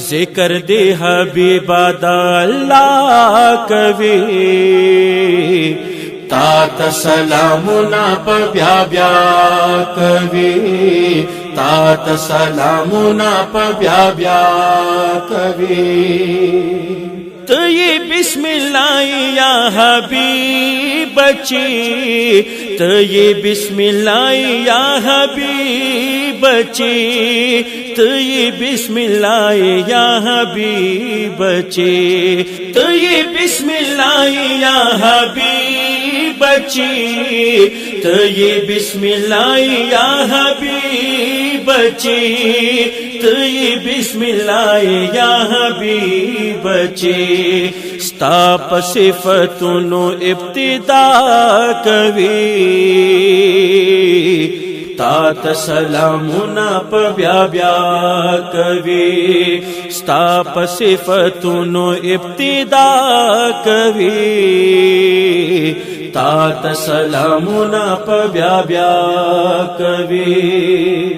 ذکر دے حبیب دا اللہ کوي تا سلامنا په بیا بیا کوي تا سلامنا په بیا بیا کوي تی بسم اللہ یا حبیب بچی تی بسم اللہ یا حبیب بچی تی بسم اللہ یا حبیب بچی تی بسم اللہ یا حبیب بچی تی بسم اللہ یا حبیب بچی تی بسم اللہ یا حبیب بچی ستا په صفتونو ابتدا کوي تا سلامنا په بیا بیا کوي ستا په صفتونو ابتدا کوي تا سلامنا په بیا بیا کوي